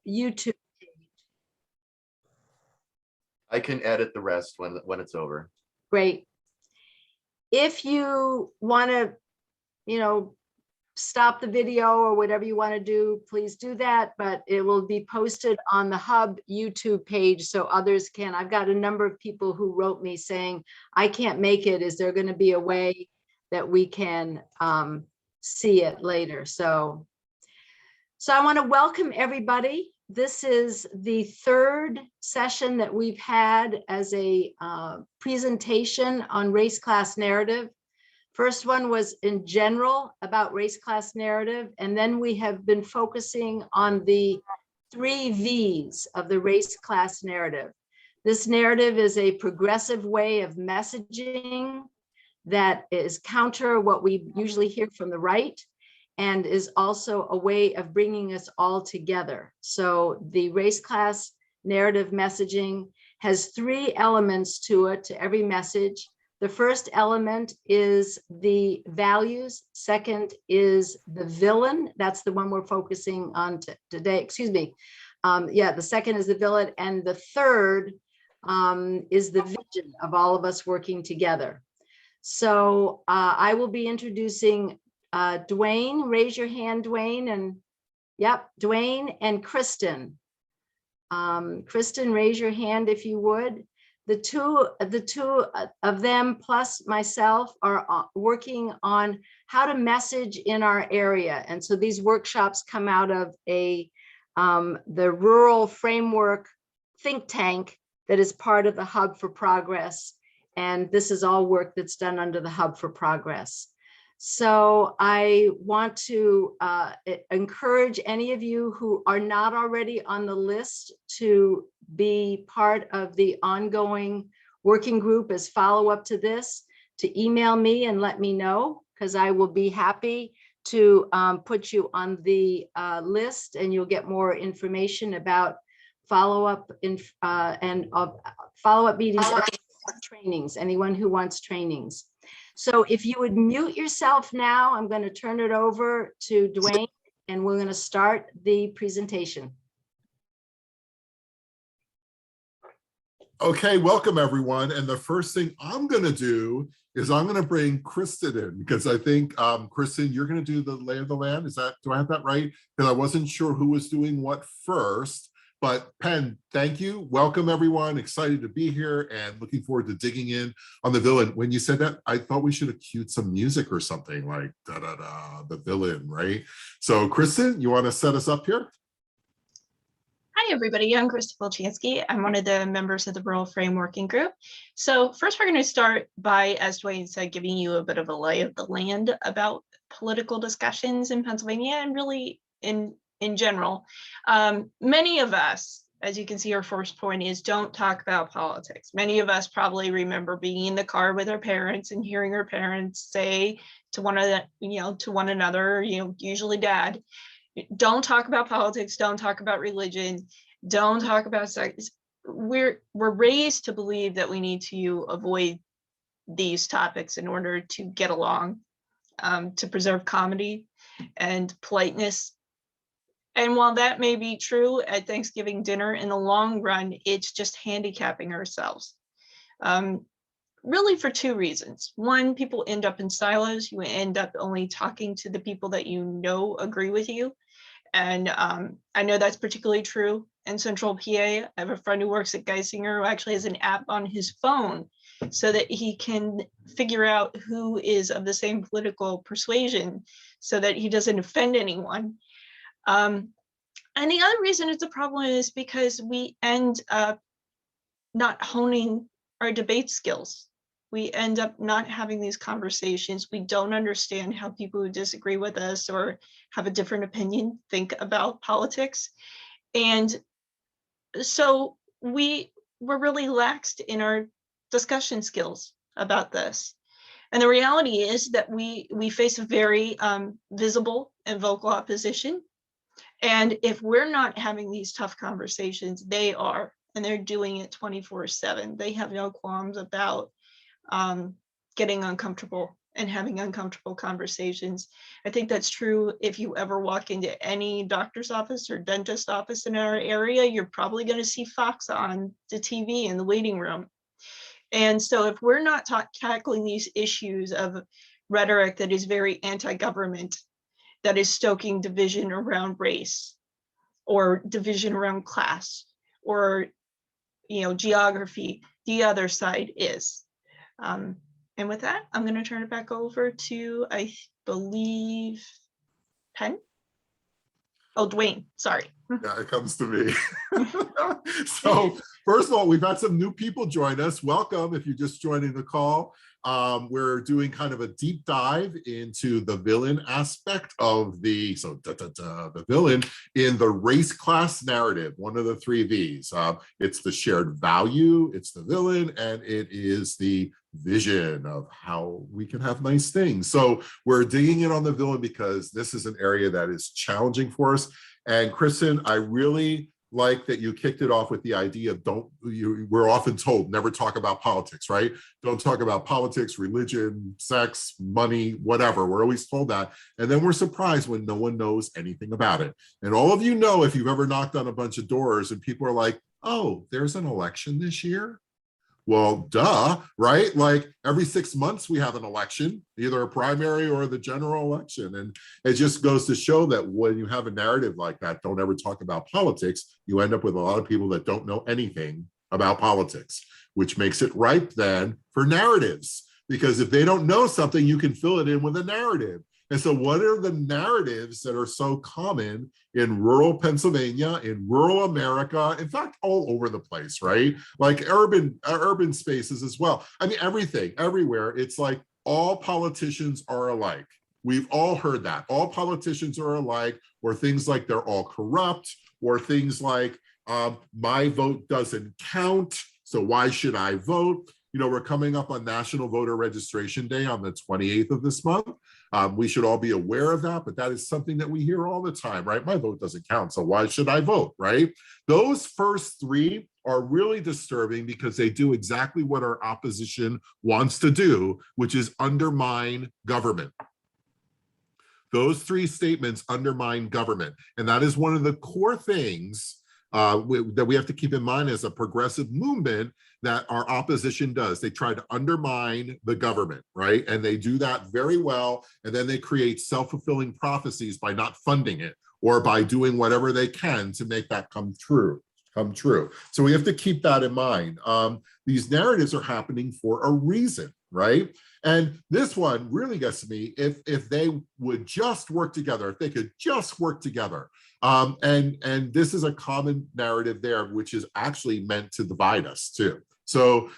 YouTube. I can edit the rest when it's over. Great. If you want to, stop the video or whatever you want to do, please do that, but it will be posted on the Hub YouTube page so others can. I've got a number of people who wrote me saying, I can't make it. Is there going to be a way that we can see it later? So I want to welcome everybody. This is the third session that we've had as a presentation on race class narrative. First one was in general about race class narrative, and then we have been focusing on the 3 V's of the race class narrative. This narrative is a progressive way of messaging that is counter what we usually hear from the right, and is also a way of bringing us all together. So the race class narrative messaging has 3 elements to it, to every message. The first element is the values. Second is the villain. That's the one we're focusing on today. Excuse me. The second is the villain. And the third is the vision of all of us working together. So I will be introducing Dwayne. Raise your hand, Dwayne. And yep, Dwayne and Kristen. Kristen, raise your hand if you would. The two of them plus myself are working on how to message in our area. And so these workshops come out of the Rural Framework think tank that is part of the Hub for Progress. And this is all work that's done under the Hub for Progress. So I want to encourage any of you who are not already on the list to be part of the ongoing working group as follow-up to this, to email me and let me know, because I will be happy to put you on the list, and you'll get more information about follow-up and follow-up meetings, trainings, anyone who wants trainings. So if you would mute yourself now, I'm going to turn it over to Dwayne, and we're going to start the presentation. Okay, welcome everyone. And the first thing I'm going to do is I'm going to bring Kristen in, because I think, Kristen, you're going to do the lay of the land. Do I have that right? Because I wasn't sure who was doing what first. But Penn, thank you. Welcome, everyone. Excited to be here and looking forward to digging in on the villain. When you said that, I thought we should have cued some music or something like da-da-da, the villain, right? So Kristen, you want to set us up here? Hi, everybody. I'm Krista Volchansky. I'm one of the members of the Rural Frameworking Group. So first, we're going to start by, as Dwayne said, giving you a bit of a lay of the land about political discussions in Pennsylvania and really in general. Many of us, as you can see, our first point is don't talk about politics. Many of us probably remember being in the car with our parents and hearing our parents say to one another, usually dad, don't talk about politics, don't talk about religion, don't talk about sex. We're raised to believe that we need to avoid these topics in order to get along, to preserve comedy and politeness. And while that may be true at Thanksgiving dinner, in the long run, it's just handicapping ourselves. Really for 2 reasons. One, people end up in silos. You end up only talking to the people that you know agree with you. And I know that's particularly true in Central PA. I have a friend who works at Geisinger who actually has an app on his phone so that he can figure out who is of the same political persuasion so that he doesn't offend anyone. And the other reason it's a problem is because we end up not honing our debate skills. We end up not having these conversations. We don't understand how people who disagree with us or have a different opinion think about politics. And so we're really laxed in our discussion skills about this. And the reality is that we face a very visible and vocal opposition. And if we're not having these tough conversations, they are, and they're doing it 24/7. They have no qualms about getting uncomfortable and having uncomfortable conversations. I think that's true if you ever walk into any doctor's office or dentist office in our area, you're probably going to see Fox on the TV in the waiting room. And so if we're not tackling these issues of rhetoric that is very anti-government, that is stoking division around race or division around class or geography, the other side is. And with that, I'm going to turn it back over to, I believe, Penn? Oh, Dwayne, sorry. Yeah, it comes to me. So first of all, we've had some new people join us. Welcome if you're just joining the call. We're doing kind of a deep dive into the villain aspect of the villain in the race class narrative, one of the 3 V's. It's the shared value, it's the villain, and it is the vision of how we can have nice things. So we're digging in on the villain because this is an area that is challenging for us. And Kristen, I really like that you kicked it off with the idea of we're often told never talk about politics, right? Don't talk about politics, religion, sex, money, whatever. We're always told that. And then we're surprised when no one knows anything about it. And all of you know, if you've ever knocked on a bunch of doors and people are like, oh, there's an election this year? Well, duh, right? Like every 6 months we have an election, either a primary or the general election. And it just goes to show that when you have a narrative like that, don't ever talk about politics, you end up with a lot of people that don't know anything about politics, which makes it ripe then for narratives. Because if they don't know something, you can fill it in with a narrative. And so what are the narratives that are so common in rural Pennsylvania, in rural America, in fact, all over the place, right? Like urban spaces as well. I mean, everything, everywhere. It's like all politicians are alike. We've all heard that. All politicians are alike, or things like they're all corrupt, or things like my vote doesn't count, so why should I vote? You know, we're coming up on National Voter Registration Day on the 28th of this month. We should all be aware of that, but that is something that we hear all the time, right? My vote doesn't count, so why should I vote, right? Those first 3 are really disturbing because they do exactly what our opposition wants to do, which is undermine government. Those 3 statements undermine government. And that is one of the core things that we have to keep in mind as a progressive movement that our opposition does. They try to undermine the government, right? And they do that very well. And then they create self-fulfilling prophecies by not funding it or by doing whatever they can to make that come true. So we have to keep that in mind. These narratives are happening for a reason, right? And this one really gets to me. If they would just work together, if they could just work together. And this is a common narrative there, which is actually meant to divide us too. So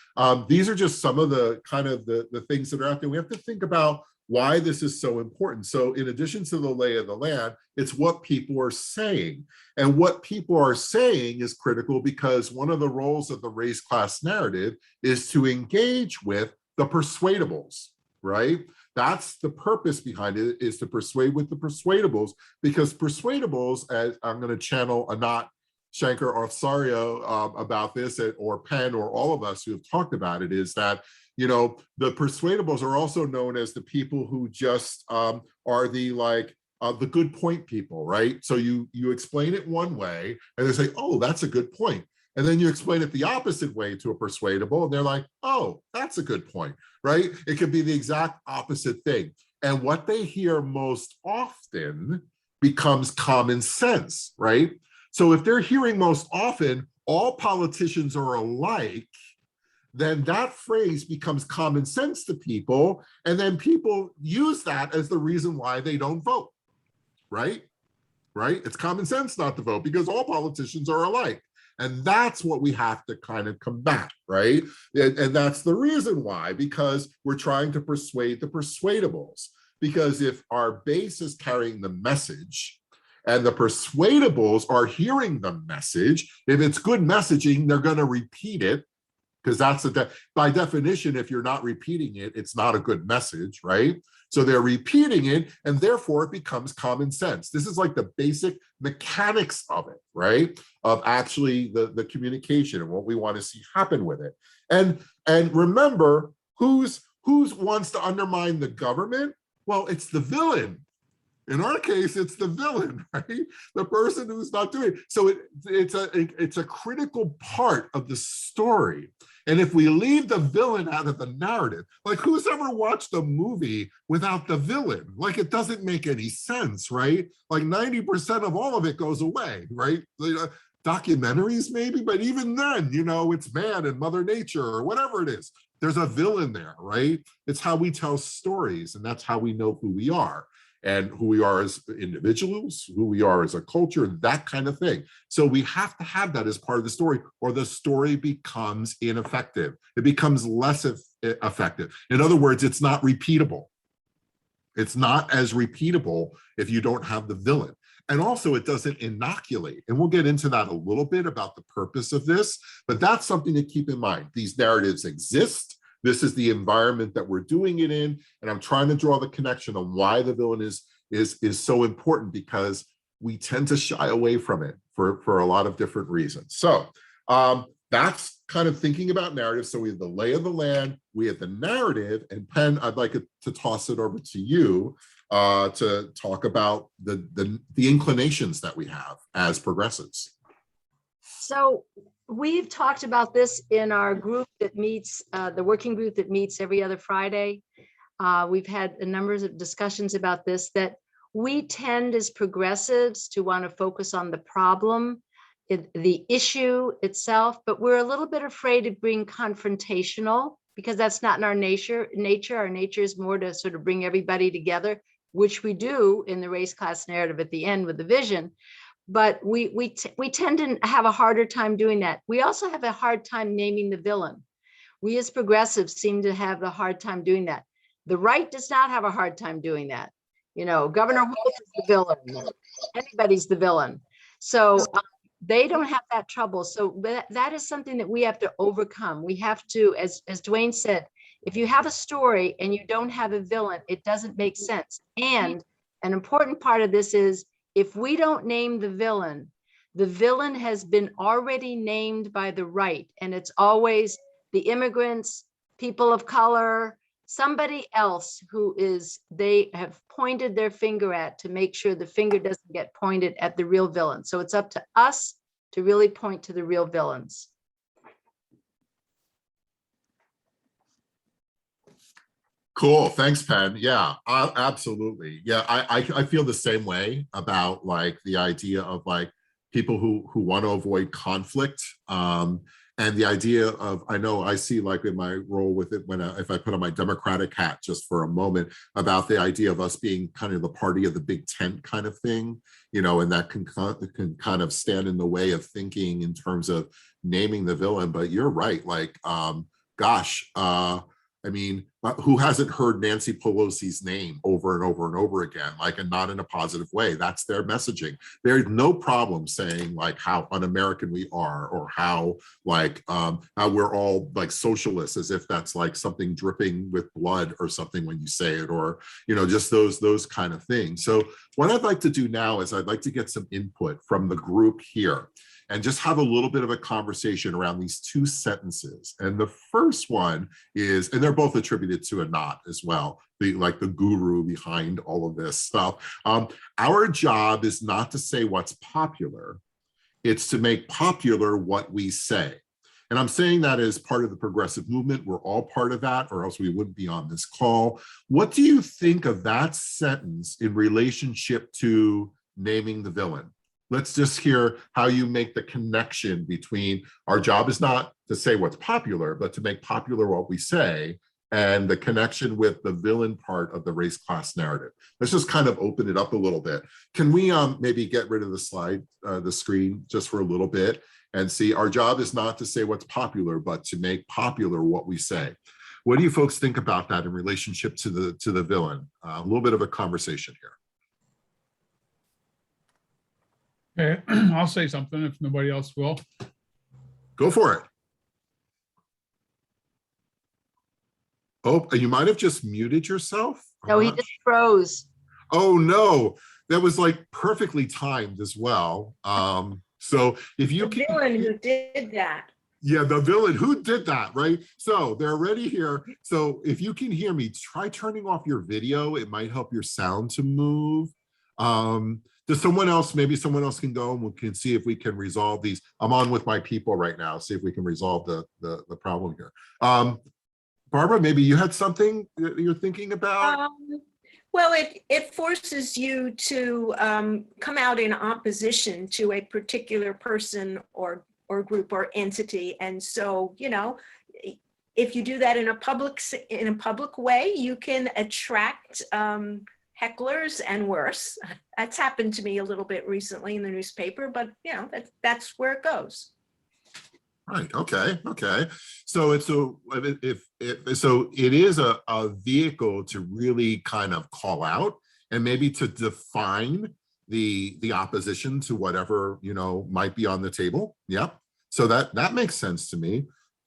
these are just some of the kind of the things that are out there. We have to think about why this is so important. So in addition to the lay of the land, it's what people are saying. And what people are saying is critical because one of the roles of the race class narrative is to engage with the persuadables, right? That's the purpose behind it, is to persuade with the persuadables, because persuadables, as I'm going to channel Anat Shankar Orsario about this, or Penn, or all of us who have talked about it, is that, you know, the persuadables are also known as the people who just are the good point people, right? So you explain it one way and they say, oh, that's a good point. And then you explain it the opposite way to a persuadable and they're like, oh, that's a good point, right? It could be the exact opposite thing. And what they hear most often becomes common sense, right? So if they're hearing most often, all politicians are alike, then that phrase becomes common sense to people. And then people use that as the reason why they don't vote, right? Right? It's common sense not to vote because all politicians are alike. And that's what we have to kind of combat, right? And that's the reason why, because we're trying to persuade the persuadables. Because if our base is carrying the message and the persuadables are hearing the message, if it's good messaging, they're going to repeat it. Because that's by definition, if you're not repeating it, it's not a good message, right? So they're repeating it, and therefore it becomes common sense. This is like the basic mechanics of it, right? Of actually the communication and what we want to see happen with it. And remember, who's Who wants to undermine the government? Well, it's the villain. In our case, it's the villain, right? The person who's not doing it. So it's a critical part of the story. And if we leave the villain out of the narrative, like who's ever watched a movie without the villain? Like it doesn't make any sense, right? Like 90% of all of it goes away, right? Documentaries maybe, but even then, you know, it's man and Mother Nature or whatever it is. There's a villain there, right? It's how we tell stories, and that's how we know who we are and who we are as individuals, who we are as a culture, that kind of thing. So we have to have that as part of the story, or the story becomes ineffective. It becomes less effective. In other words, it's not repeatable. It's not as repeatable if you don't have the villain. And also it doesn't inoculate. And we'll get into that a little bit about the purpose of this, but that's something to keep in mind. These narratives exist. This is the environment that we're doing it in. And I'm trying to draw the connection on why the villain is so important, because we tend to shy away from it for a lot of different reasons. So that's kind of thinking about narrative. So we have the lay of the land, we have the narrative, and Penn, I'd like to toss it over to you to talk about the inclinations that we have as progressives. So we've talked about this in our group that meets, the working group that meets every other Friday. We've had a number of discussions about this, that we tend as progressives to want to focus on the problem, the issue itself, but we're a little bit afraid of being confrontational because that's not in our nature. Our nature is more to sort of bring everybody together, which we do in the race class narrative at the end with the vision. But we tend to have a harder time doing that. We also have a hard time naming the villain. We as progressives seem to have a hard time doing that. The right does not have a hard time doing that. You know, Governor Wolf is the villain. Anybody's the villain. So they don't have that trouble. So that is something that we have to overcome. We have to, as Dwayne said, if you have a story and you don't have a villain, it doesn't make sense. And an important part of this is, if we don't name the villain has been already named by the right. And it's always the immigrants, people of color, somebody else who they have pointed their finger at to make sure the finger doesn't get pointed at the real villain. So it's up to us to really point to the real villains. Cool, thanks, Penn. Yeah, absolutely. Yeah, I feel the same way about like the idea of like people who want to avoid conflict, and the idea of, I know I see like in my role with it when if I put on my Democratic hat just for a moment, about the idea of us being kind of the party of the big tent kind of thing, you know, and that can kind of stand in the way of thinking in terms of naming the villain. But you're right, like, gosh. I mean, who hasn't heard Nancy Pelosi's name over and over and over again, like, and not in a positive way? That's their messaging. There's no problem saying like how un-American we are, or how like how we're all like socialists, as if that's like something dripping with blood or something when you say it, or, you know, just those kind of things. So what I'd like to do now is I'd like to get some input from the group here and just have a little bit of a conversation around these two sentences. And the first one is, and they're both attributed to Anat as well, like the guru behind all of this stuff. Our job is not to say what's popular, it's to make popular what we say. And I'm saying that as part of the progressive movement. We're all part of that, or else we wouldn't be on this call. What do you think of that sentence in relationship to naming the villain? Let's just hear how you make the connection between our job is not to say what's popular, but to make popular what we say, and the connection with the villain part of the race class narrative. Let's just kind of open it up a little bit. Can we maybe get rid of the screen just for a little bit and see, our job is not to say what's popular, but to make popular what we say. What do you folks think about that in relationship to the villain? A little bit of a conversation here. Okay, I'll say something if nobody else will. Go for it. Oh, you might have just muted yourself. No, he just froze. Oh no, that was like perfectly timed as well. So if you The villain who did that Yeah, the villain, who did that, right? So they're already here. So if you can hear me, try turning off your video. It might help your sound to move. Does someone else, maybe someone else can go and we can see if we can resolve these. I'm on with my people right now, see if we can resolve the problem here. Barbara, maybe you had something that you're thinking about? Well, it forces you to come out in opposition to a particular person or group or entity. And so, you know, if you do that in a public way, you can attract hecklers and worse. That's happened to me a little bit recently in the newspaper, but you know, that's where it goes. Right. Okay. Okay. So it's so it is a vehicle to really kind of call out and maybe to define the opposition to whatever, you know, might be on the table. Yep. So that makes sense to me.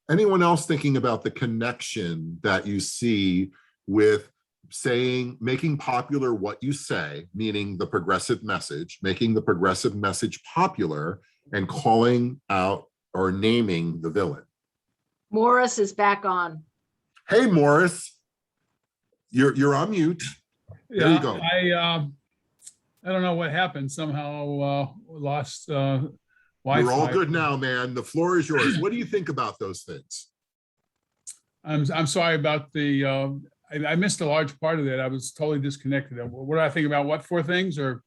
Anyone else thinking about the connection that you see with saying, making popular what you say, meaning the progressive message, making the progressive message popular and calling out or naming the villain? Morris is back on. Hey, Morris, you're on mute. There you go. I don't know what happened. Somehow lost Wi-Fi. You're all good now, man. The floor is yours. What do you think about those things? I'm sorry about the. I missed a large part of that. I was totally disconnected. What do I think about what four things or?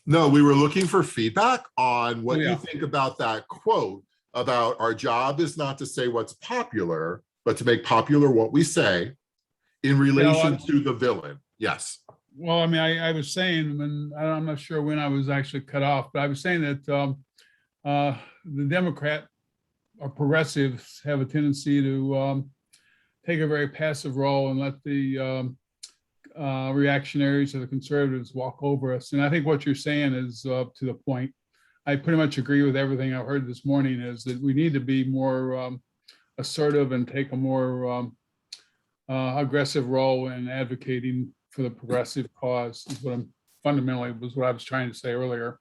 No, we were looking for feedback on what Oh, yeah. you think about that quote about our job is not to say what's popular, but to make popular what we say in relation to the villain. Yes. Well, I mean, I was saying, and I'm not sure when I was actually cut off, but I was saying that the Democrat or progressives have a tendency to take a very passive role and let the reactionaries or the conservatives walk over us. And I think what you're saying is to the point. I pretty much agree with everything I've heard this morning, is that we need to be more assertive and take a more aggressive role in advocating for the progressive cause is what was what I was trying to say earlier.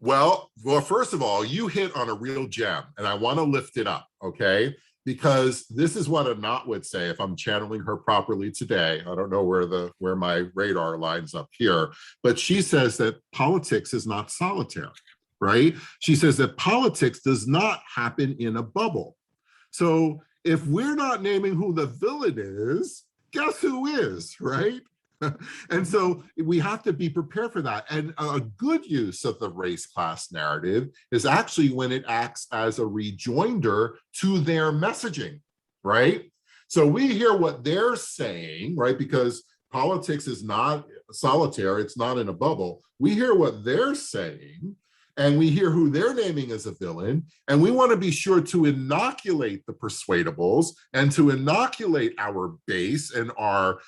Well, first of all, you hit on a real gem and I want to lift it up, okay? Because this is what Anat would say if I'm channeling her properly today. I don't know where my radar lines up here, but she says that politics is not solitary. Right? She says that politics does not happen in a bubble. So if we're not naming who the villain is, guess who is, right? And so we have to be prepared for that. And a good use of the race class narrative is actually when it acts as a rejoinder to their messaging, right? So we hear what they're saying, right? Because politics is not solitary, it's not in a bubble. We hear what they're saying, and we hear who they're naming as a villain, and we want to be sure to inoculate the persuadables and to inoculate our base and our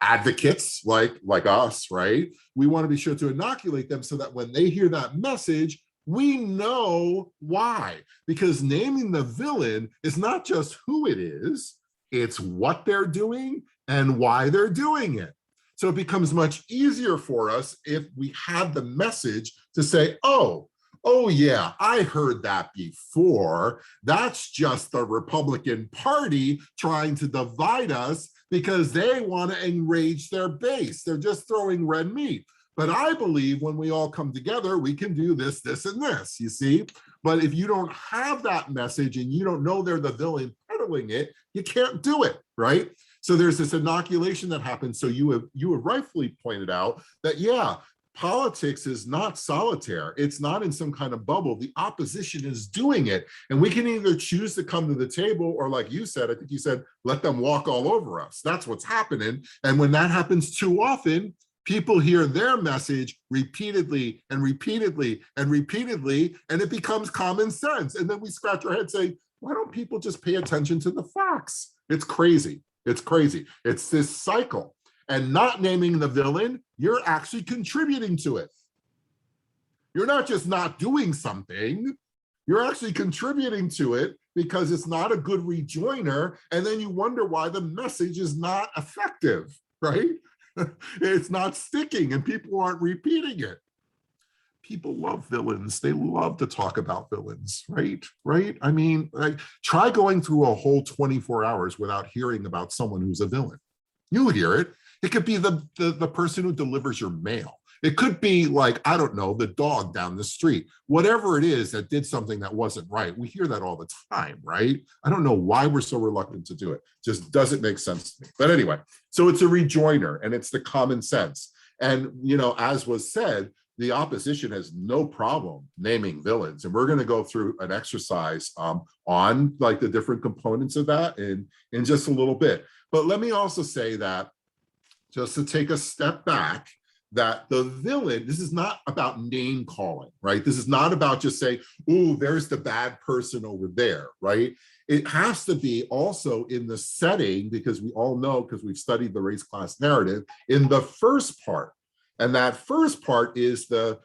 advocates like us, right? We want to be sure to inoculate them so that when they hear that message, we know why. Because naming the villain is not just who it is, it's what they're doing and why they're doing it. So it becomes much easier for us if we have the message to say, oh yeah, I heard that before. That's just the Republican Party trying to divide us because they want to enrage their base. They're just throwing red meat. But I believe when we all come together, we can do this, this, and this, you see? But if you don't have that message and you don't know they're the villain peddling it, you can't do it, right? So there's this inoculation that happens. So you have rightfully pointed out that, yeah, politics is not solitaire. It's not in some kind of bubble. The opposition is doing it. And we can either choose to come to the table or, like you said, I think you said, let them walk all over us. That's what's happening. And when that happens too often, people hear their message repeatedly and repeatedly and repeatedly, and it becomes common sense. And then we scratch our head saying, why don't people just pay attention to the facts? It's crazy. It's crazy. It's this cycle. And not naming the villain, you're actually contributing to it. You're not just not doing something, you're actually contributing to it because it's not a good rejoiner. And then you wonder why the message is not effective, right? It's not sticking and people aren't repeating it. people love villains. They love to talk about villains, right? Right? I mean, like, try going through a whole 24 hours without hearing about someone who's a villain. You'll hear it. It could be the person who delivers your mail. It could be like, I don't know, the dog down the street. Whatever it is that did something that wasn't right. We hear that all the time, right? I don't know why we're so reluctant to do it. Just doesn't make sense to me. But anyway, so it's a rejoinder and it's the common sense. And, you know, as was said, the opposition has no problem naming villains. And we're going to go through an exercise on like the different components of that in just a little bit. But let me also say that, just to take a step back, that the villain, this is not about name calling, right? This is not about just saying, ooh, there's the bad person over there, right? It has to be also in the setting, because we all know, because we've studied the race class narrative, in the first part. And that first part is the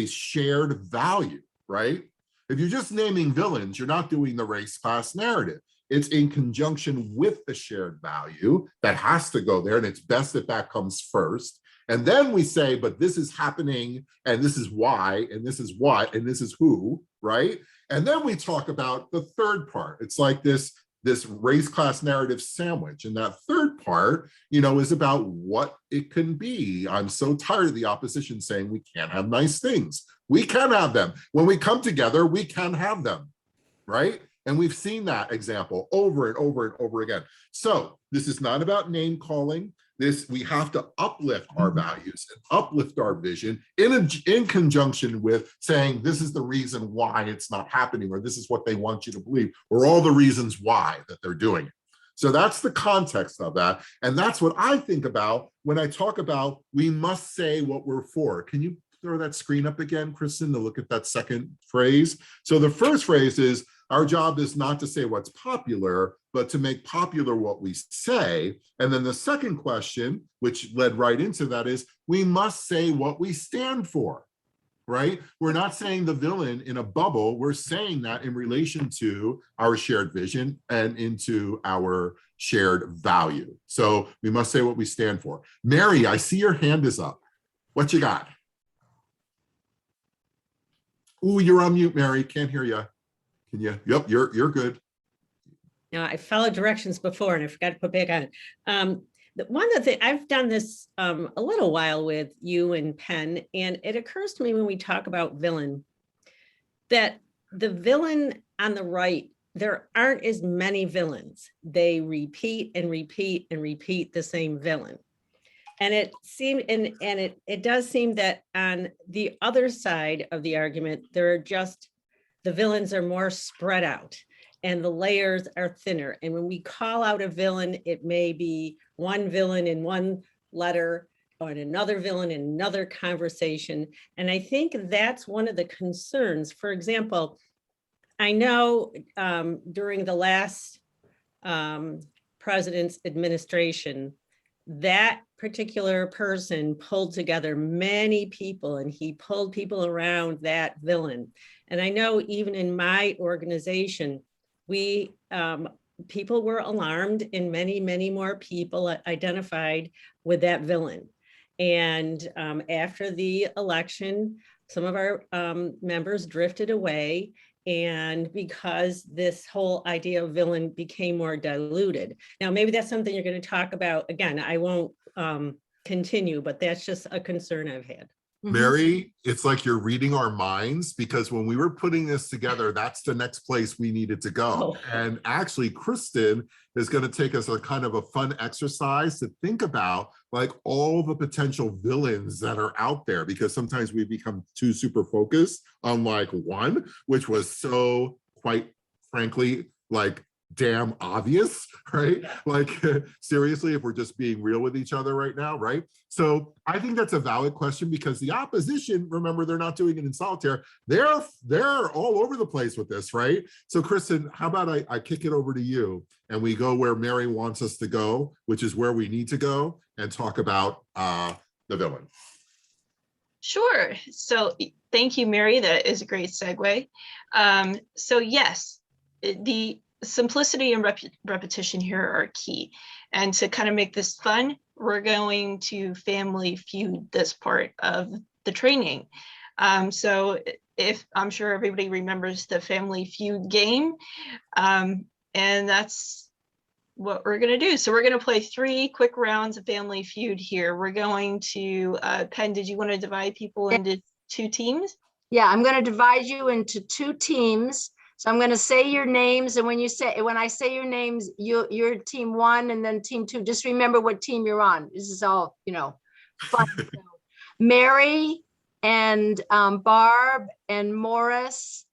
shared value, right? If you're just naming villains, you're not doing the race class narrative. It's in conjunction with the shared value that has to go there. And it's best that that comes first. And then we say, but this is happening, and this is why, and this is what, and this is who, right? And then we talk about the third part. It's like this race class narrative sandwich. And that third part, you know, is about what it can be. I'm so tired of the opposition saying we can't have nice things. We can have them. When we come together, we can have them, right? And we've seen that example over and over and over again. So this is not about name calling. We have to uplift our values and uplift our vision in conjunction with saying this is the reason why it's not happening, or this is what they want you to believe, or all the reasons why that they're doing it. So that's the context of that. And that's what I think about when I talk about we must say what we're for. Can you throw that screen up again, Kristen, to look at that second phrase? So the first phrase is, our job is not to say what's popular, but to make popular what we say. And then the second question, which led right into that, is we must say what we stand for, right? We're not saying the villain in a bubble. We're saying that in relation to our shared vision and into our shared value. So we must say what we stand for. Mary, I see your hand is up. What you got? Ooh, you're on mute, Mary. Can't hear you. Can you? Yep, you're good. Now, I followed directions before and I forgot to put back on. One of the things, I've done this a little while with you and Penn, and it occurs to me when we talk about villain, that the villain on the right, there aren't as many villains. They repeat and repeat and repeat the same villain. And it seemed, and it does seem that on the other side of the argument, there are just, the villains are more spread out and the layers are thinner. And when we call out a villain, it may be one villain in one letter or another villain in another conversation. And I think that's one of the concerns. For example, I know during the last president's administration, that particular person pulled together many people and he pulled people around that villain. And I know even in my organization, we people were alarmed and many more people identified with that villain. And after the election, some of our members drifted away, and because this whole idea of villain became more diluted. Now, maybe that's something you're going to talk about. Again, I won't continue, but that's just a concern I've had. Mary, it's like you're reading our minds, because when we were putting this together, that's the next place we needed to go. Oh. And actually, Kristen is going to take us a kind of a fun exercise to think about like all the potential villains that are out there, because sometimes we become too super focused on like one, which was so, quite frankly, like damn obvious, right? Like seriously, if we're just being real with each other right now, right? So I think that's a valid question, because the opposition, remember, they're not doing it in solitaire. They're all over the place with this, right? So Kristen, how about I kick it over to you and we go where Mary wants us to go, which is where we need to go, and talk about the villain. Sure. So thank you, Mary. That is a great segue. So yes, the simplicity and repetition here are key. And to kind of make this fun, we're going to family feud this part of the training. So if I'm sure everybody remembers the Family Feud game, and that's what we're going to do. So we're going to play 3 quick rounds of Family Feud here. We're going to, Penn, did you want to divide people into 2 teams? Yeah, I'm going to divide you into 2 teams. So I'm going to say your names, and when I say your names, you're team 1 and then team 2. Just remember what team you're on. This is all, fun. So, Mary and Barb and Morris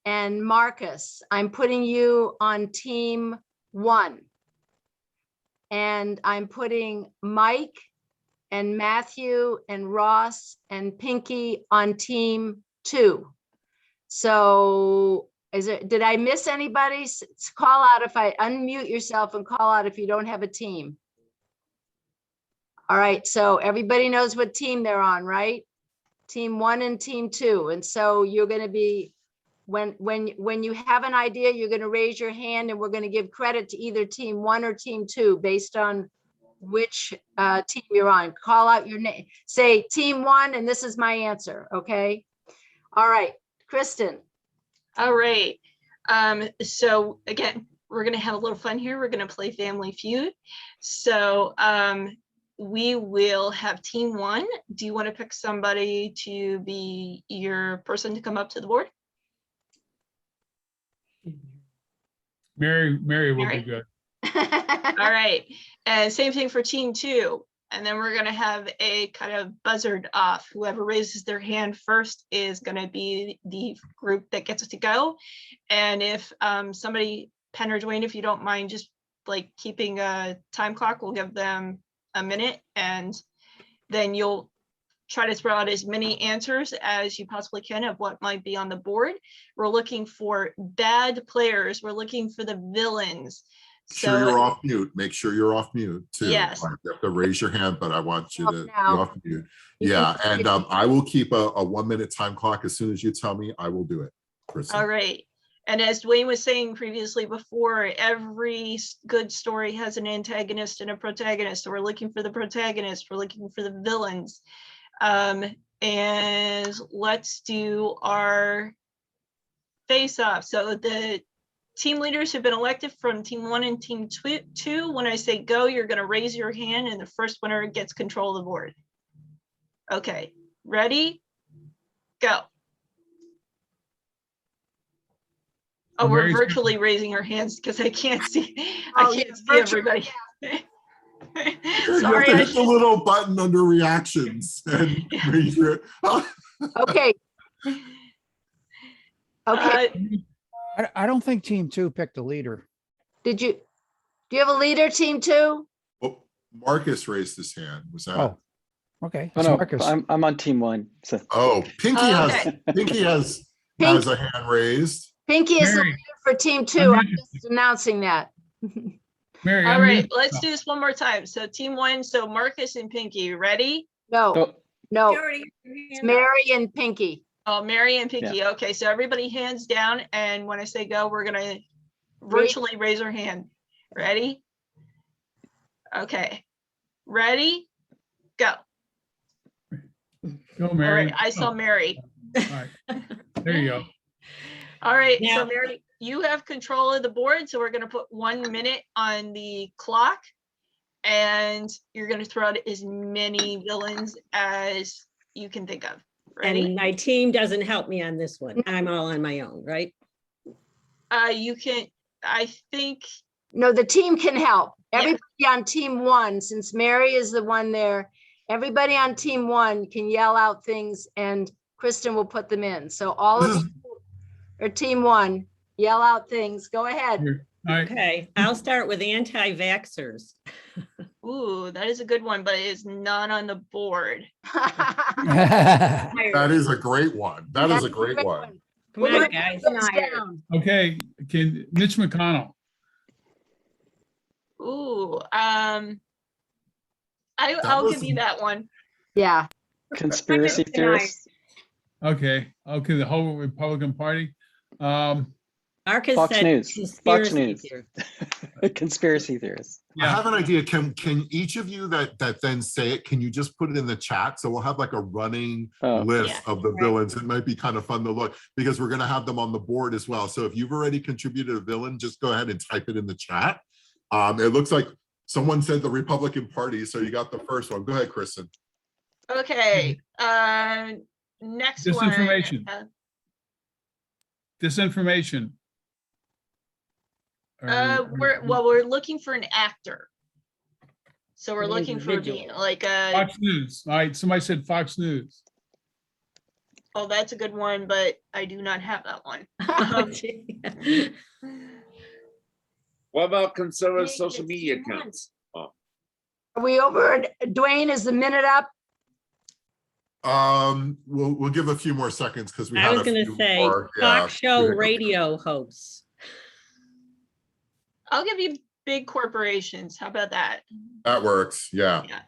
and Marcus, I'm putting you on team 1. And I'm putting Mike and Matthew and Ross and Pinky on team 2. So did I miss anybody? Call out if I unmute yourself and call out if you don't have a team. All right, so everybody knows what team they're on, right? Team 1 and team 2. And so you're going to be, when you have an idea, you're going to raise your hand, and we're going to give credit to either team 1 or team 2 based on which team you're on. Call out your name, say team 1, and this is my answer. Okay. All right, Kristen. All right. So again, we're going to have a little fun here. We're going to play Family Feud. So we will have team 1. Do you want to pick somebody to be your person to come up to the board? Mary will Mary? be good. All right. And same thing for team 2. And then we're going to have a kind of buzzard off. Whoever raises their hand first is going to be the group that gets to go. And if somebody, Penn or Dwayne, if you don't mind just like keeping a time clock, we'll give them a minute, and then you'll try to throw out as many answers as you possibly can of what might be on the board. We're looking for bad players. We're looking for the villains. Sure, you're off mute. Make sure you're off mute too. Yes. You have to raise your hand, but I want you to be Now. off mute. Yeah, and I will keep a 1-minute time clock. As soon as you tell me, I will do it. Kristen. All right. And as Dwayne was saying previously before, every good story has an antagonist and a protagonist. So we're looking for the protagonist. We're looking for the villains. And let's do our face off. So the team leaders have been elected from team 1 and team 2. When I say go, you're going to raise your hand, and the first winner gets control of the board. Okay, ready? Go. Oh, we're Mary's- virtually raising our hands because I can't see. Oh, I can't yeah, see virtual, everybody. You Sorry. have to hit the little button under reactions and raise your. Okay. Okay. I don't think team 2 picked a leader. Do you have a leader, team 2? Oh, Marcus raised his hand. Was that? Oh, okay. Oh It's no, Marcus. I'm on team 1. So Oh, Pinky Okay. has Pinky. a hand raised. Pinky is the Mary. leader for team 2. I'm Unmute just announcing that. Mary, All unmute right, let's yourself. do this one more time. So team 1, so Marcus and Pinky, ready? No, oh, no, You already have your it's hand up. Mary and Pinky. Oh, Mary and Pinky. Okay, so everybody hands down, and when I say go, we're gonna virtually raise our hand. Ready? Okay. Ready? Go. Go, All Mary. right, I saw Mary. All right. There you go. All right, Now- so Mary, you have control of the board, so we're gonna put 1 minute on the clock, and you're gonna throw out as many villains as you can think of. Ready? And my team doesn't help me on this one. I'm all on my own, right? You can, I think, No, the team can help. Yeah. Everybody on team 1, since Mary is the one there, everybody on team 1 can yell out things and Kristen will put them in. So all of you are team 1, yell out things. Go ahead. Here. All right. Okay, I'll start with anti-vaxxers. ooh, that is a good one, but it's not on the board. That is a great one. That is a great one. Come We're on, gonna guys. put those down. Okay, can Mitch McConnell. Ooh, That I'll was- give you that one. Yeah, conspiracy Denied. theorists. Okay, the whole Republican Party. Mark has Fox said News. Fox conspiracy News. theory. Conspiracy theorists. I Yeah. have an idea. Can each of you that then say it, can you just put it in the chat? So we'll have like a running Oh. list Yeah. of the Right. villains. It might be kind of fun to look because we're gonna have them on the board as well. So if you've already contributed a villain, just go ahead and type it in the chat. It looks like someone said the Republican Party, so you got the first one. Go ahead, Kristen. Okay, next one. Disinformation. Disinformation. We're looking for an actor. So we're An looking for individual. like a, Fox News. All right, somebody said Fox News. oh, that's a good one, but I do not have that one. What about conservative Maybe social it's media too much. accounts? Oh, Are we over? Dwayne, is the minute up? We'll give a few more seconds because we I had was a gonna few say, more, talk show hiccups. radio hosts. I'll give you big corporations. How about that? That works. Yeah, Yeah.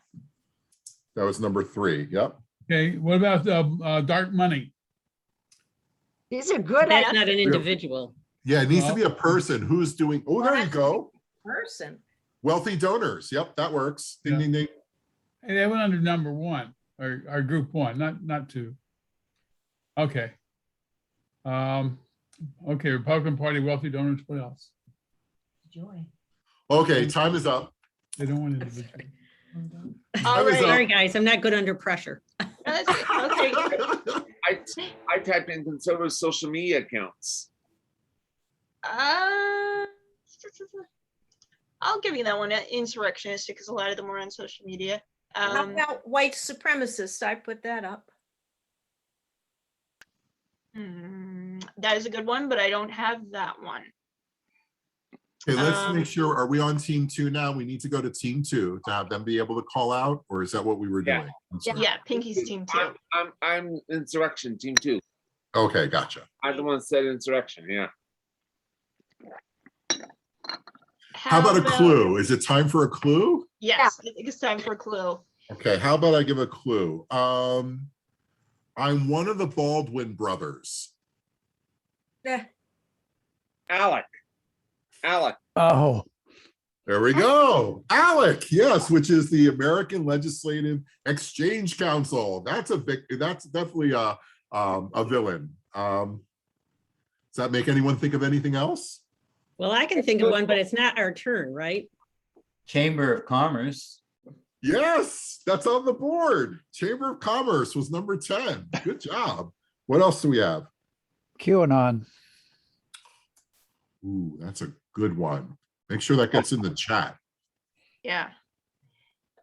that was number 3. Yep. Okay, what about dark money? These are good. That's not an individual. Yeah, it needs to Well- be a person who's doing. Oh, there you go. Person. Wealthy donors. Yep, that works. Ding, Yeah. ding, ding. Hey, they went under number 1 or group 1, not 2. Okay. Okay, Republican Party, wealthy donors, what else? Joy. Okay, time is up. They don't want individual. All I was, right. Sorry, guys, I'm not good under pressure. That's it. Okay. I type in conservative social media accounts. I'll give you that one, insurrectionist, because a lot of them are on social media. How about white supremacists? I put that up. That is a good one, but I don't have that one. Okay, let's Um, make sure, are we on team 2 now? We need to go to team 2 to have them be able to call out, or is that what we were Yeah. doing? I'm sorry. Yeah, Pinky's team too. I'm insurrection team 2. Okay, gotcha. I'm the one that said insurrection. Yeah. How about a clue? Is it time for a clue? Yes, I think it's time for a clue. Okay, how about I give a clue? I'm one of the Baldwin brothers. Eh, Alec. Oh, There we go. ALEC, yes, which is the American Legislative Exchange Council. That's definitely a villain. Does that make anyone think of anything else? Well, I can think of one, but it's not our turn, right? Chamber of Commerce. Yes, that's on the board. Chamber of Commerce was number 10. Good job. What else do we have? QAnon. Ooh, that's a good one. Make sure that gets in the chat. Yeah.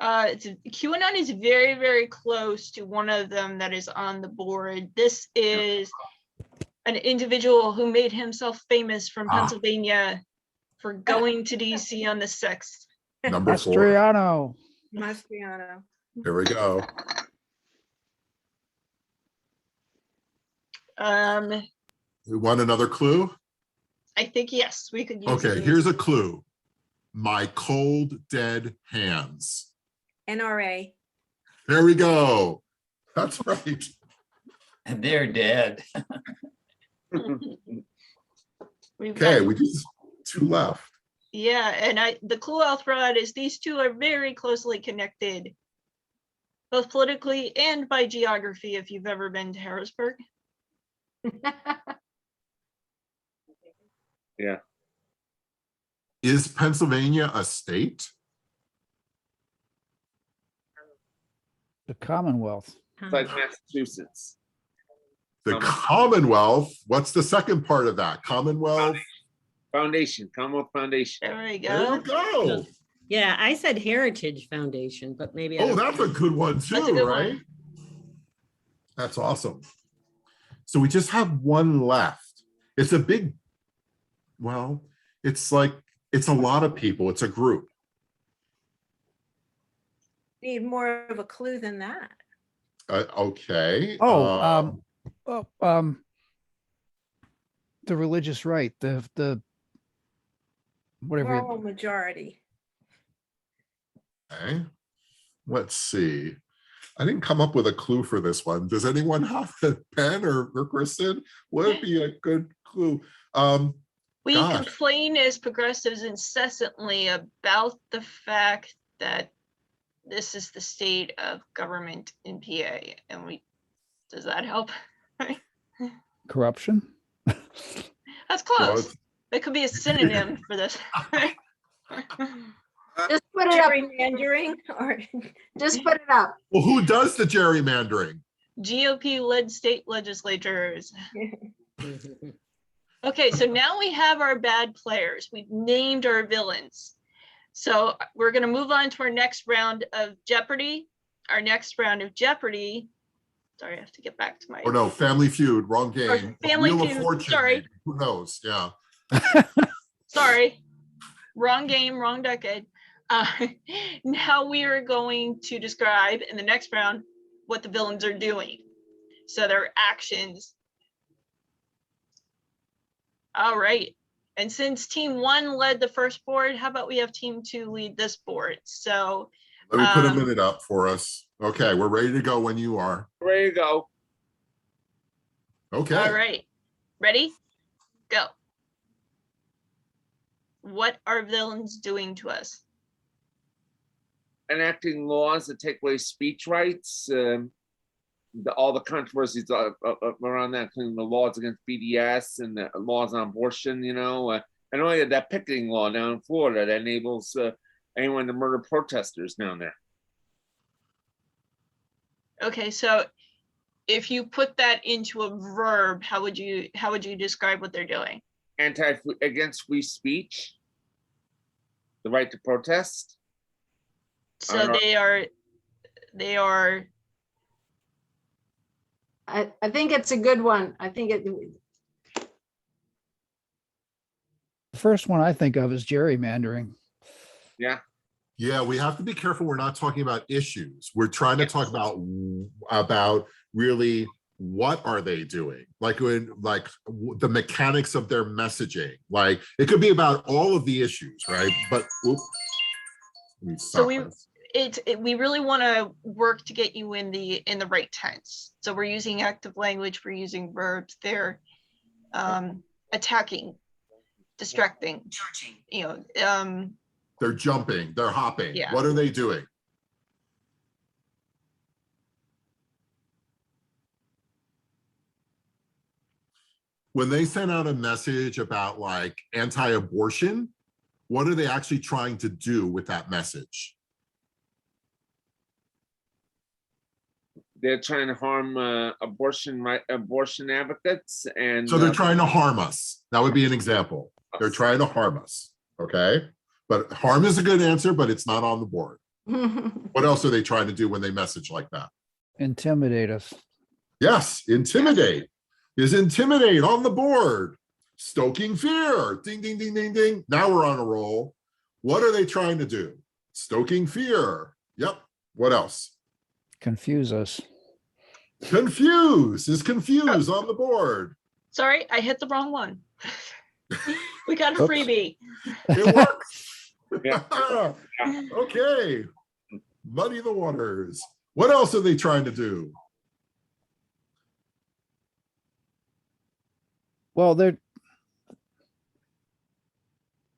QAnon is very, very close to one of them that is on the board. This is an individual who made himself famous from Pennsylvania for going to DC on the 6th. Number 4. Mastriano. Mastriano. Here we go. We want another clue? I think, yes, we could use Okay, it. here's a clue. My cold, dead hands. NRA. There we go. That's right. And they're dead. We've Okay, got- we just 2 left. Yeah, and the clue I'll throw out is these two are very closely connected, both politically and by geography, if you've ever been to Harrisburg. Yeah. Is Pennsylvania a state? The Commonwealth. It's like Massachusetts. The Commonwealth. What's the second part of that? Commonwealth. Foundation, Commonwealth Foundation. There we There we go. go. Yeah, I said Heritage Foundation, but maybe. I Oh, don't- that's a good one That's a too, good right? one. That's awesome. So we just have one left. It's a big, well, it's like, it's a lot of people. It's a group. Need more of a clue than that. Okay. Oh, the religious right, the whatever. Moral majority. Okay. Let's see. I didn't come up with a clue for this one. Does anyone have a pen or Kristen? Would it be a good clue? We Gosh. complain as progressives incessantly about the fact that this is the state of government in PA, and does that help? Corruption? That's Well, close. It could be a synonym for this. Just put it up. Gerrymandering or Just put it up. Well, who does the gerrymandering? GOP-led state legislatures. Okay, so now we have our bad players. We've named our villains. So we're going to move on to our next round of Jeopardy. Our next round of Jeopardy. Sorry, I have to get back to my. Oh no, Family Feud, wrong game. Family Wheel of Feud, Fortune, sorry. maybe. Who knows? Yeah. Sorry, wrong game, wrong decade. Now we are going to describe in the next round what the villains are doing. So their actions. All right. And since team 1 led the first board, how about we have team 2 lead this board? So Let me put a minute up for us. Okay, we're ready to go when you are. Ready to go. Okay. all right. Ready? Go. What are villains doing to us? Enacting laws that take away speech rights. All the controversies around that, including the laws against BDS and the laws on abortion, and only that picketing law down in Florida that enables anyone to murder protesters down there. Okay, so if you put that into a verb, how would you describe what they're doing? Against free speech, the right to protest. So they are. I think it's a good one. I think it. The first one I think of is gerrymandering. Yeah. Yeah, we have to be careful. We're not talking about issues. We're trying to talk about really what are they doing? Like the mechanics of their messaging. Like it could be about all of the issues, right? But so we really want to work to get you in the right tense. So we're using active language, we're using verbs. They're attacking, distracting, they're jumping, they're hopping. Yeah. What are they doing? When they send out a message about like anti-abortion, what are they actually trying to do with that message? They're trying to harm abortion advocates, and So they're trying to harm us. That would be an example. They're trying to harm us. Okay, but harm is a good answer, but it's not on the board. What else are they trying to do when they message like that? Intimidate us. Yes, intimidate. Is intimidate on the board. Stoking fear. Ding, ding, ding, ding, ding. Now we're on a roll. What are they trying to do? Stoking fear. Yep. What else? Confuse us. Confuse. Is confuse on the board. Sorry, I hit the wrong one. We got a Oops. freebie. It works. Yeah. Okay. Muddy the waters. What else are they trying to do? Well, they're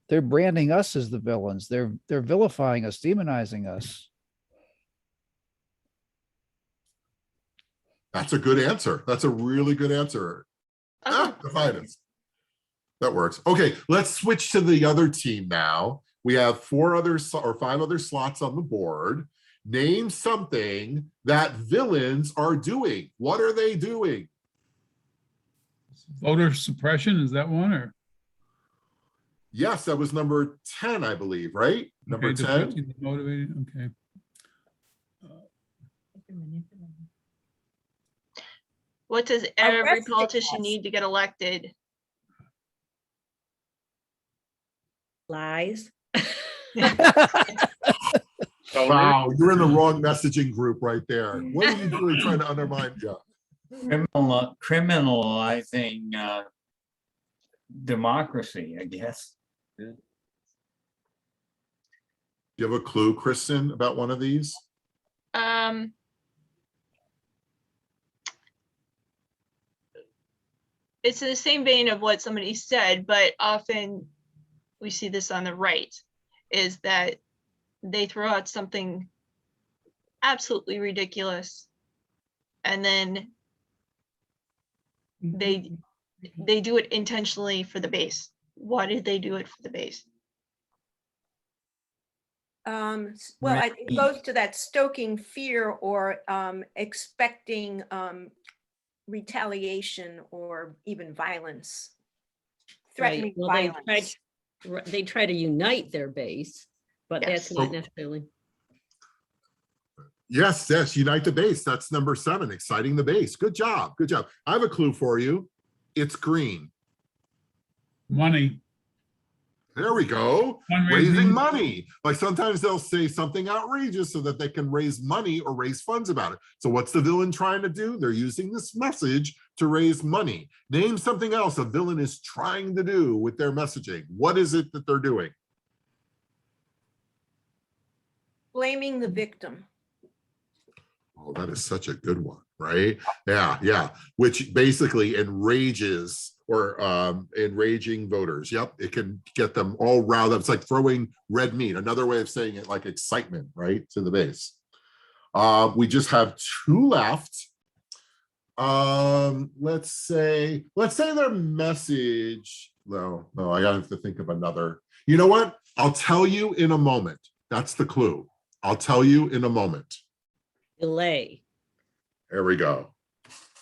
branding us as the villains. They're vilifying us, demonizing us. That's a good answer. That's a really good answer. Okay. Defiance. That works. Okay, let's switch to the other team now. We have 5 other slots on the board. Name something that villains are doing. What are they doing? Voter suppression, is that one or? Yes, that was number 10, I believe, right? Number Okay, 10. depressing and motivating, okay. What does every Arresting politician us. need to get elected? Lies. Wow, you're in the wrong messaging group right there. What are you doing trying to undermine? Yeah. Criminalizing democracy, I guess. Do you have a clue, Kristen, about one of these? it's in the same vein of what somebody said, but often we see this on the right, is that they throw out something absolutely ridiculous, and then they do it intentionally for the base. Why did they do it for the base? Well, it goes to that stoking fear or expecting retaliation or even violence, threatening Well, violence. they try to unite their base, but that's Yes. not necessarily. Yes, yes, unite the base. That's number 7, exciting the base. Good job, good job. I have a clue for you. It's green. Money. There we go. Fundraising. Raising money. Like sometimes they'll say something outrageous so that they can raise money or raise funds about it. So what's the villain trying to do? They're using this message to raise money. Name something else a villain is trying to do with their messaging. What is it that they're doing? Blaming the victim. Oh, that is such a good one, right? Yeah, yeah. Which basically enrages or enraging voters. Yep, it can get them all riled up. It's like throwing red meat. Another way of saying it, like excitement, right, to the base. We just have 2 left. Let's say their message. No, I have to think of another. You know what? I'll tell you in a moment. That's the clue. I'll tell you in a moment. Delay. There we go.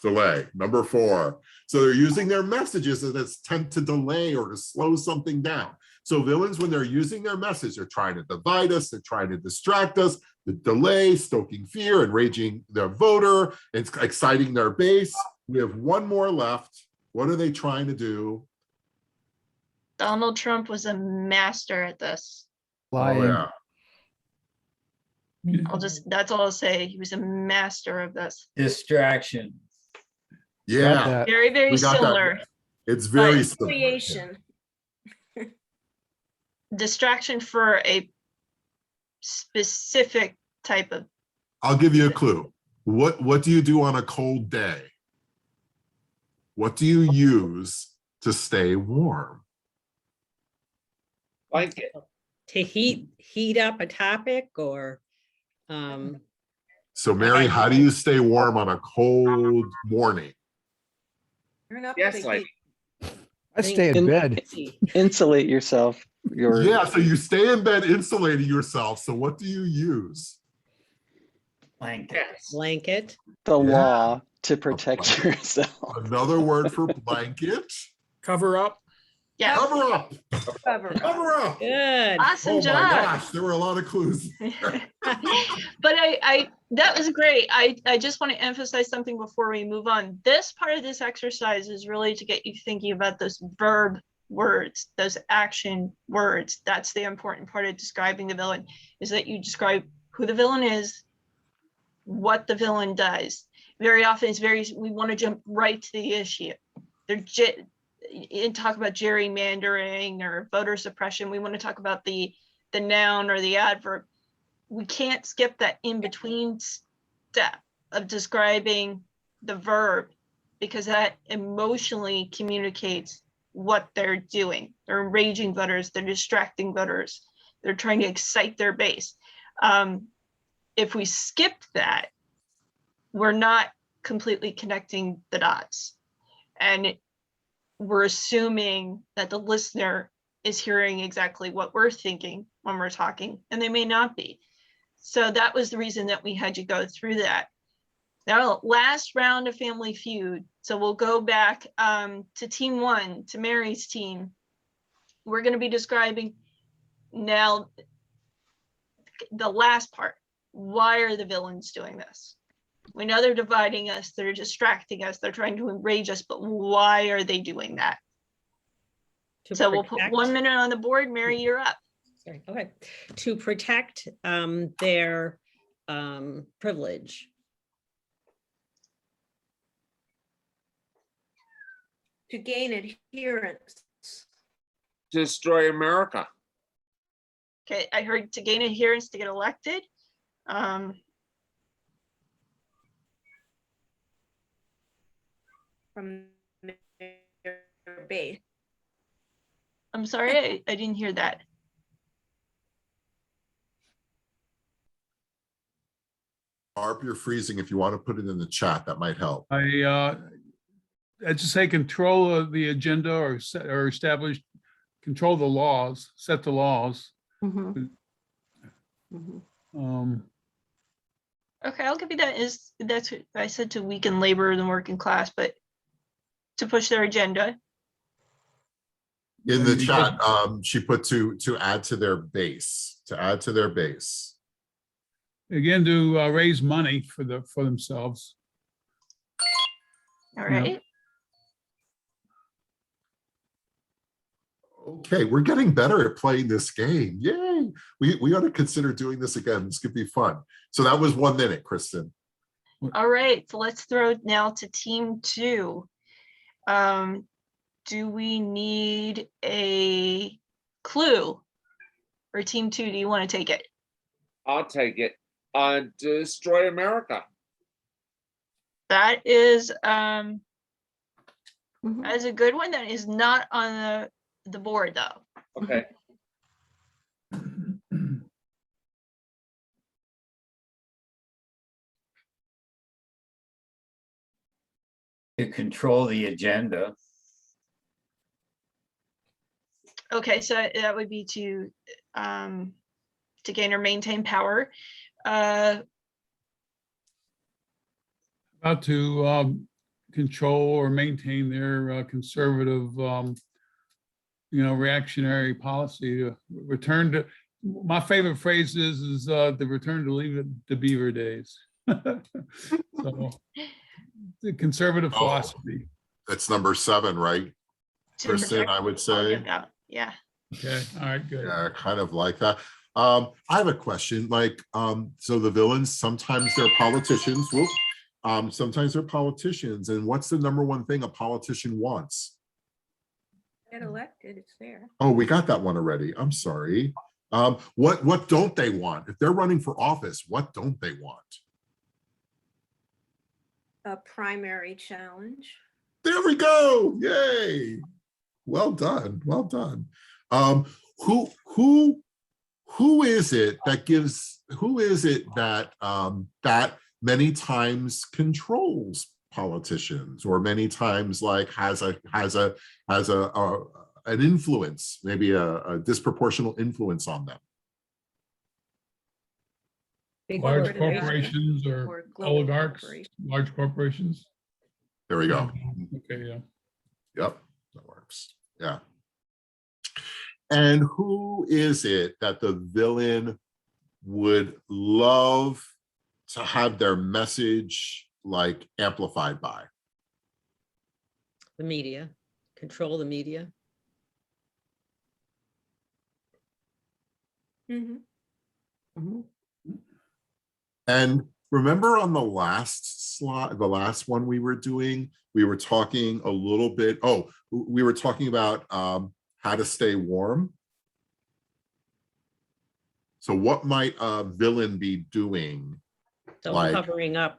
Delay, number 4. So they're using their messages as an attempt to delay or to slow something down. So villains, when they're using their message, they're trying to divide us, they're trying to distract us, the delay, stoking fear, enraging their voter, and exciting their base. We have 1 more left. What are they trying to do? Donald Trump was a master at this. Lying. Oh, yeah. That's all I'll say. He was a master of this. Distraction. Yeah, Got that. Very, very we got that. similar. It's very But similar. Creation. Distraction for a specific type of. I'll give you a clue. What do you do on a cold day? What do you use to stay warm? Blanket. To heat up a topic or So Mary, how do you stay warm on a cold morning? Turn up Yes, the like heat. I stay in bed. Insulate yourself. Yeah, so you stay in bed insulating yourself. So what do you use? Blanket. yes. blanket. The Yeah. law to protect yourself. Another word for blanket. Cover up. Yes. Cover up. Cover. Cover up. Good. Awesome Oh my job. gosh, there were a lot of clues. But I that was great. I just want to emphasize something before we move on. This part of this exercise is really to get you thinking about those verb words, those action words. That's the important part of describing the villain, is that you describe who the villain is, what the villain does. Very often we want to jump right to the issue. And talk about gerrymandering or voter suppression. We want to talk about the noun or the adverb. We can't skip that in-between step of describing the verb, because that emotionally communicates what they're doing. They're enraging voters, they're distracting voters, they're trying to excite their base. If we skip that, we're not completely connecting the dots. And we're assuming that the listener is hearing exactly what we're thinking when we're talking, and they may not be. So that was the reason that we had to go through that. Now, last round of Family Feud. So we'll go back to team 1, to Mary's team. We're going to be describing now the last part. Why are the villains doing this? We know they're dividing us, they're distracting us, they're trying to enrage us, but why are they doing that? So we'll put 1 minute on the board. Mary, you're up. Sorry. Okay. To protect their privilege. To gain adherence. To destroy America. Okay, I heard to gain adherence, to get elected. From their base. I'm sorry, I didn't hear that. Barb, you're freezing. If you want to put it in the chat, that might help. I'd just say control of the agenda or set or establish, control the laws, set the laws. Mhm. Mhm. Okay, I'll give you that. That's what I said, to weaken labor and the working class, but to push their agenda. In the And chat, she put to add to their base, to add to their base. again, to raise money for themselves. All Yeah. right. Okay, we're getting better at playing this game. Yay! We ought to consider doing this again. This could be fun. So that was 1 minute, Kristen. All right, so let's throw it now to team 2. Do we need a clue? Or team 2, do you want to take it? I'll take it. Destroy America. That is Mhm. that is a good one. That is not on the board though. Okay. To control the agenda. Okay, so that would be to gain or maintain power. How to control or maintain their conservative, reactionary policy to return to, my favorite phrase is the return to leave it to beaver days. So the conservative philosophy. That's number 7, right? To Kristen, protect I would all say. of that. Yeah. Okay, all right, good. Yeah, kind of like that. I have a question. Like, so the villains, sometimes they're politicians. Whoop. Sometimes they're politicians. And what's the number one thing a politician wants? Get elected, it's there. Oh, we got that one already. I'm sorry. What don't they want? If they're running for office, what don't they want? A primary challenge. There we go. Yay. Well done. Well done. Who is it that that many times controls politicians, or many times like has an influence, maybe a disproportional influence on them? Big Large corporations. corporations or global oligarchs, corporations. large corporations. There we go. Okay, yeah. Yep, that works. Yeah. And who is it that the villain would love to have their message like amplified by? The media, control the media. Mhm. Mhm. And remember on the last slide, the last one we were doing, we were talking a little bit, we were talking about how to stay warm. So what might a villain be doing? So Like- covering up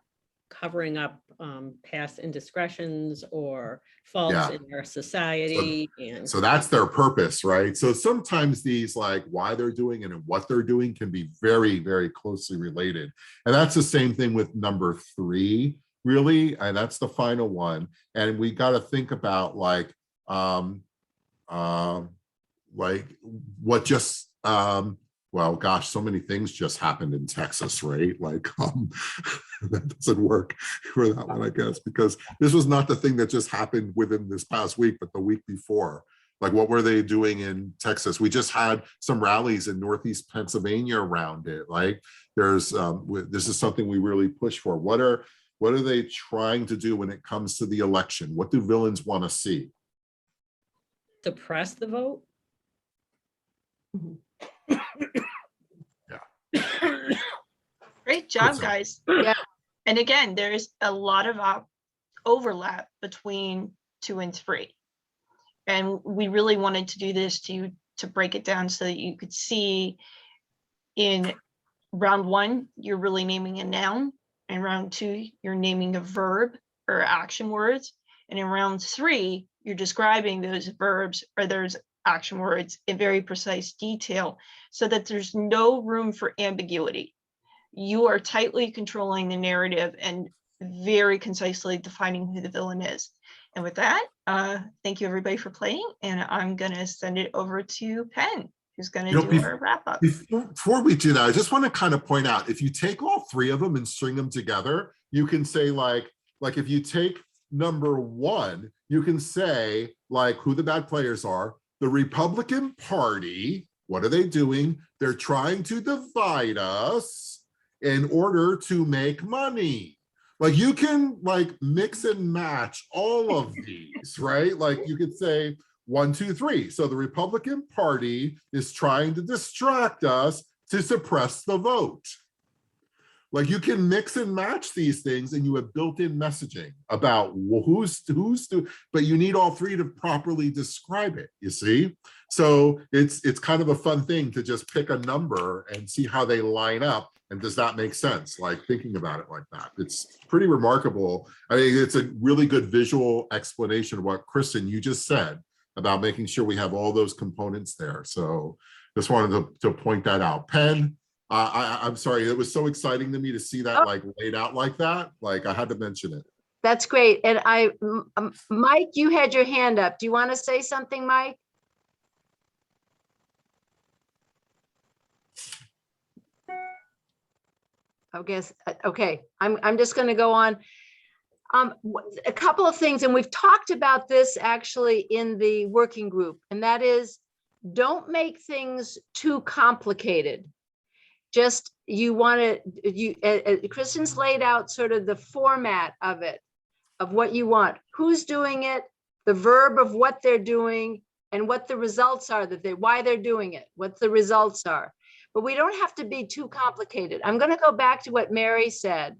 past indiscretions or faults Yeah. in our society. And So that's their purpose, right? So sometimes these, like why they're doing it and what they're doing, can be very, very closely related. And that's the same thing with number 3, really. And that's the final one. And we got to think about like what just well, gosh, so many things just happened in Texas, right? Like that doesn't work for that one, I guess, because this was not the thing that just happened within this past week, but the week before. Like, what were they doing in Texas? We just had some rallies in Northeast Pennsylvania around it. Like, there's this is something we really push for. What are they trying to do when it comes to the election? What do villains want to see? suppress the vote. Great job, Good job. guys. Yeah. And again, there's a lot of overlap between 2 and 3. And we really wanted to do this to break it down so that you could see in round 1, you're really naming a noun. In round 2, you're naming a verb or action words. And in round 3, you're describing those verbs or those action words in very precise detail so that there's no room for ambiguity. You are tightly controlling the narrative and very concisely defining who the villain is. And with that, thank you everybody for playing. And I'm going to send it over to Penn, who's going to do our wrap up. Before we do that, I just want to kind of point out, if you take all 3 of them and string them together, you can say like if you take number 1, you can say like who the bad players are. The Republican Party, what are they doing? They're trying to divide us in order to make money. Like you can like mix and match all of these, right? Like you could say 1, 2, 3. So the Republican Party is trying to distract us to suppress the vote. Like you can mix and match these things and you have built-in messaging about who's, but you need all 3 to properly describe it, you see? So it's kind of a fun thing to just pick a number and see how they line up. And does that make sense? Like thinking about it like that. It's pretty remarkable. I mean, it's a really good visual explanation of what Kristen, you just said about making sure we have all those components there. So just wanted to point that out. Penn, I'm sorry, it was so exciting to me to see that like laid out like that. Like I had to mention it. That's great. And Mike, you had your hand up. Do you want to say something, Mike? I guess, okay, I'm just going to go on. A couple of things, and we've talked about this actually in the working group, and that is, don't make things too complicated. Just Kristen's laid out sort of the format of it, of what you want, who's doing it, the verb of what they're doing, and what the results are, why they're doing it, what the results are. But we don't have to be too complicated. I'm going to go back to what Mary said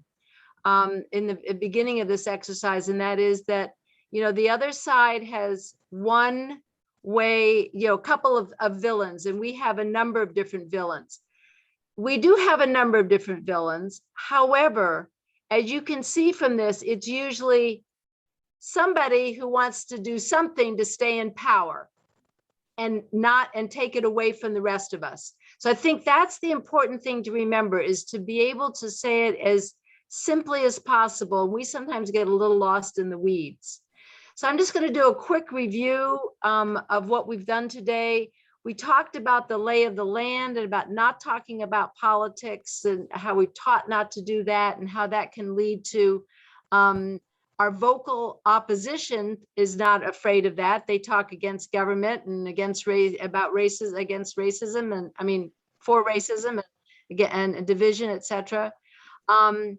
in the beginning of this exercise, and that is that, the other side has one way, a couple of villains, and we have a number of different villains. We do have a number of different villains. However, as you can see from this, it's usually somebody who wants to do something to stay in power and take it away from the rest of us. So I think that's the important thing to remember, is to be able to say it as simply as possible. We sometimes get a little lost in the weeds. So I'm just going to do a quick review of what we've done today. We talked about the lay of the land and about not talking about politics and how we've taught not to do that and how that can lead to our vocal opposition is not afraid of that. They talk against government and against against racism, and I mean for racism and division, etc. A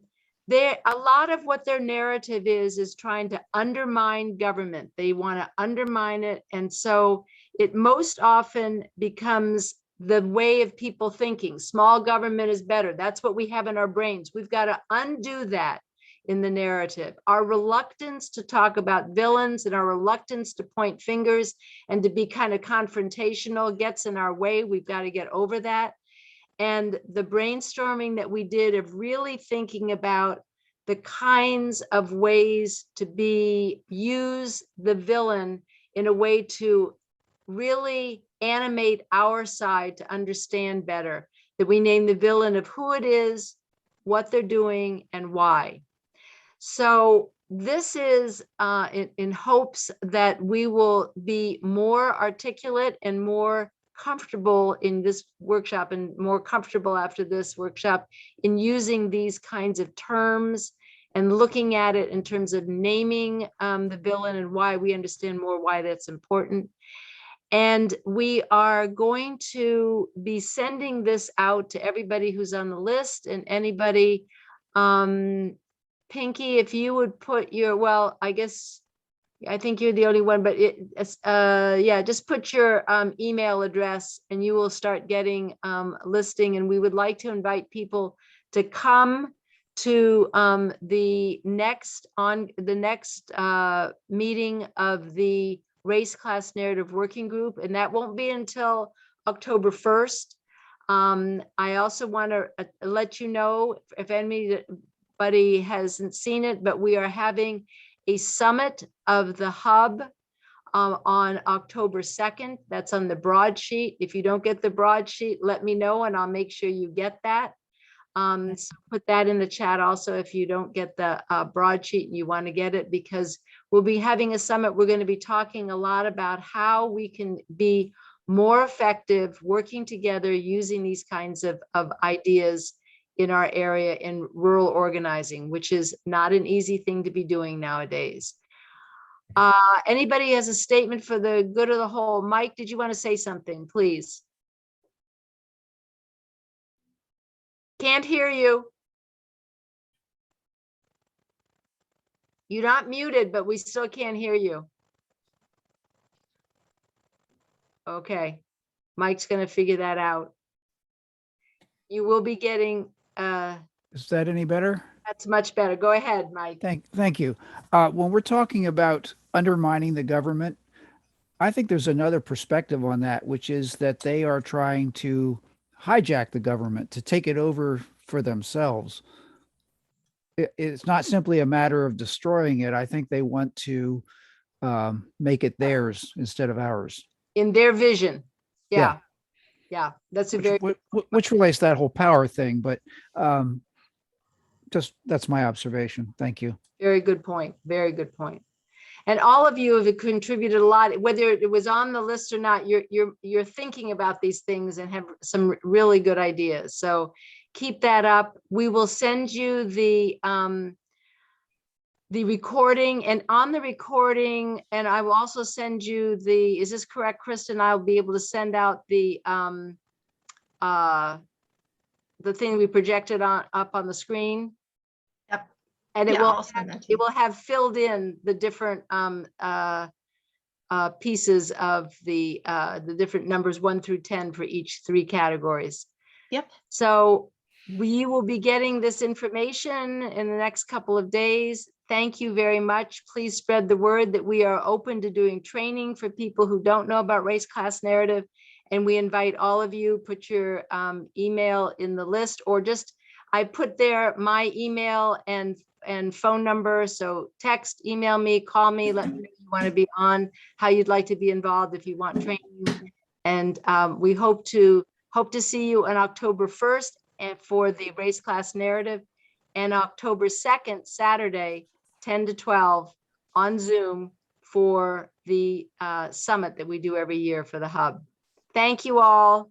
lot of what their narrative is trying to undermine government. They want to undermine it, and so it most often becomes the way of people thinking. Small government is better. That's what we have in our brains. We've got to undo that in the narrative. Our reluctance to talk about villains and our reluctance to point fingers and to be kind of confrontational gets in our way. We've got to get over that. And the brainstorming that we did of really thinking about the kinds of ways to use the villain in a way to really animate our side to understand better, that we name the villain of who it is, what they're doing, and why. So this is in hopes that we will be more articulate and more comfortable in this workshop, and more comfortable after this workshop in using these kinds of terms and looking at it in terms of naming the villain and why we understand more why that's important. And we are going to be sending this out to everybody who's on the list, and anybody, Pinky, if you would put your, well, I think you're the only one, but yeah, just put your email address and you will start getting listing. And we would like to invite people to come to the next meeting of the Race Class Narrative Working Group, and that won't be until October 1st. I also want to let you know, if anybody hasn't seen it, but we are having a summit of the hub on October 2nd. That's on the broadsheet. If you don't get the broadsheet, let me know and I'll make sure you get that. So put that in the chat also if you don't get the broadsheet and you want to get it, because we'll be having a summit. We're going to be talking a lot about how we can be more effective working together using these kinds of ideas in our area in rural organizing, which is not an easy thing to be doing nowadays. Anybody has a statement for the good of the whole? Mike, did you want to say something, please? Can't hear you. You're not muted, but we still can't hear you. Okay, Mike's gonna figure that out. You will be getting, Is that any better? that's much better. Go ahead, Mike. Thank you. When we're talking about undermining the government, I think there's another perspective on that, which is that they are trying to hijack the government, to take it over for themselves. It's not simply a matter of destroying it. I think they want to make it theirs instead of ours. In their vision. Yeah. Yeah, that's a very, Which relates to that whole power thing, but just that's my observation. Thank you. very good point. Very good point. And all of you have contributed a lot, whether it was on the list or not, you're thinking about these things and have some really good ideas. So keep that up. We will send you the recording, and on the recording, and I will also send you the, is this correct, Kristen? I'll be able to send out the thing we projected up on the screen. Yep. And it Yeah, I'll send that to you. will have filled in the different pieces of the different numbers 1 through 10 for each 3 categories. Yep. So we will be getting this information in the next couple of days. Thank you very much. Please spread the word that we are open to doing training for people who don't know about race class narrative. And we invite all of you, put your email in the list, or just, I put there my email and phone number. So text, email me, call me, let me know if you want to be on, how you'd like to be involved if you want training. And we hope to see you on October 1st and for the race class narrative, and October 2nd, Saturday, 10 to 12 on Zoom for the summit that we do every year for the hub. Thank you all.